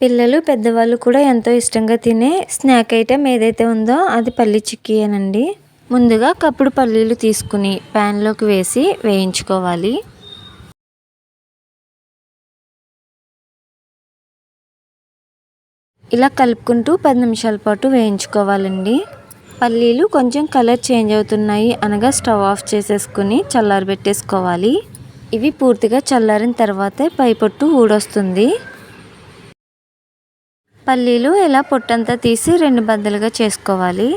పిల్లలు పెద్దవాళ్ళు కూడా ఎంతో ఇష్టంగా తినే స్నాక్ ఐటెం ఏదైతే ఉందో అది పల్లి చిక్కీయేనండి. ముందుగా కప్పుడు పల్లీలు తీసుకుని ప్యాన్లోకి వేసి వేయించుకోవాలి. ఇలా కలుపుకుంటూ 10 నిమిషాల పాటు వేయించుకోవాలండి. పల్లీలు కొంచెం కలర్ చేంజ్ అవుతున్నాయి అనగా స్టవ్ ఆఫ్ చేసేసుకుని చల్లారబెట్టేసుకోవాలి. ఇవి పూర్తిగా చల్లారిన తర్వాతే పై పొట్టు ఊడొస్తుంది. పల్లీలు ఇలా పొట్టంతా తీసి 2 బద్దలుగా చేసుకోవాలి.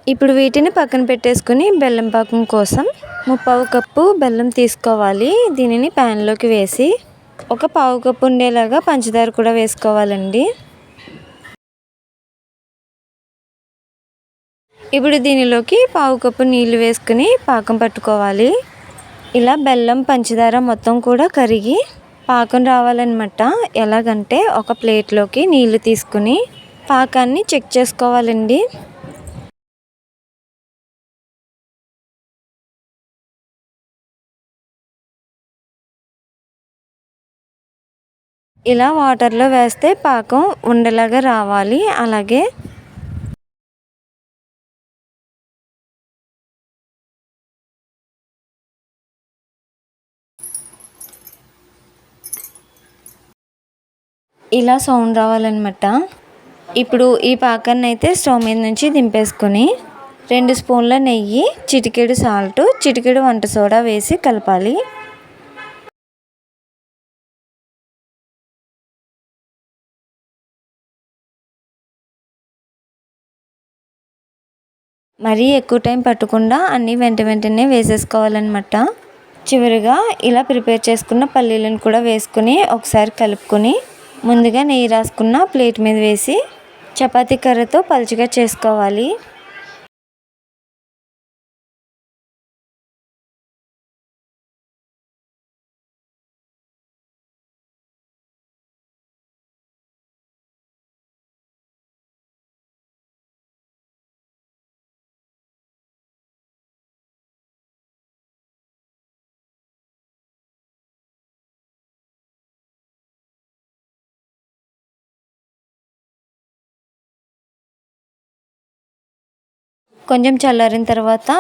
ఇప్పుడు వీటిని పక్కన పెట్టేసుకుని బెల్లం పాకం కోసం 1/4 కప్పు బెల్లం తీసుకోవాలి. దీనిని ప్యాన్లోకి వేసి ఒక 1/4 కప్పు ఉండేలాగా పంచదార కూడా వేసుకోవాలండి. ఇప్పుడు దీనిలోకి 1/4 కప్పు నీళ్లు వేసుకుని పాకం పట్టుకోవాలి. ఇలా బెల్లం పంచదార మొత్తం కూడా కరిగి పాకం రావాలన్నమాట. ఎలాగంటే ఒక ప్లేట్లోకి నీళ్లు తీసుకుని పాకాన్ని చెక్ చేసుకోవాలండి. ఇలా వాటర్లో వేస్తే పాకం ఉండలాగా రావాలి. అలాగే ఇలా సౌండ్ రావాలన్నమాట. ఇప్పుడు ఈ పాకాన్ని అయితే స్టవ్ మీద నుంచి దింపేసుకుని 2 స్పూన్ల నెయ్యి, చిటికెడు సాల్ట్, చిటికెడు వంట సోడా వేసి కలపాలి. మరీ ఎక్కువ టైం పట్టకుండా అన్నీ వెంటనే వేసేసుకోవాలన్నమాట. చివరిగా ఇలా ప్రిపేర్ చేసుకున్న పల్లీలను కూడా వేసుకుని ఒకసారి కలుపుకొని ముందుగా నెయ్యి రాసుకున్న ప్లేట్ మీద వేసి చపాతీ కర్రతో పలుచగా చేసుకోవాలి. కొంచెం చల్లారిన తర్వాత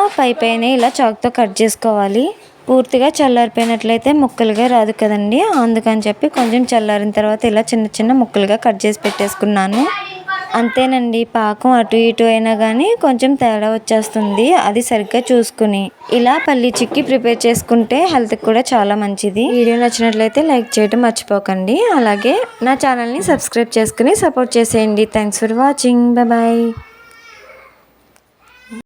పైన ఇలా చాకుతో కట్ చేసుకోవాలి. పూర్తిగా చల్లారిపోయినట్లయితే ముక్కలుగా రాదు కదండి. అందుకని చెప్పి కొంచెం చల్లారిన తర్వాత ఇలా చిన్న ముక్కలుగా కట్ చేసి పెట్టేసుకున్నాను. అంతేనండి. పాకం అటు ఇటు అయినా కానీ కొంచెం తేడా వచ్చేస్తుంది. అది సరిగ్గా చూసుకుని ఇలా పల్లి చిక్కీ ప్రిపేర్ చేసుకుంటే హెల్త్కి కూడా చాలా మంచిది. వీడియో నచ్చినట్లయితే లైక్ చేయడం మర్చిపోకండి. అలాగే నా ఛానల్ని సబ్స్క్రైబ్ చేసుకుని సపోర్ట్ చేసేయండి. Thanks for watching. బాయ్.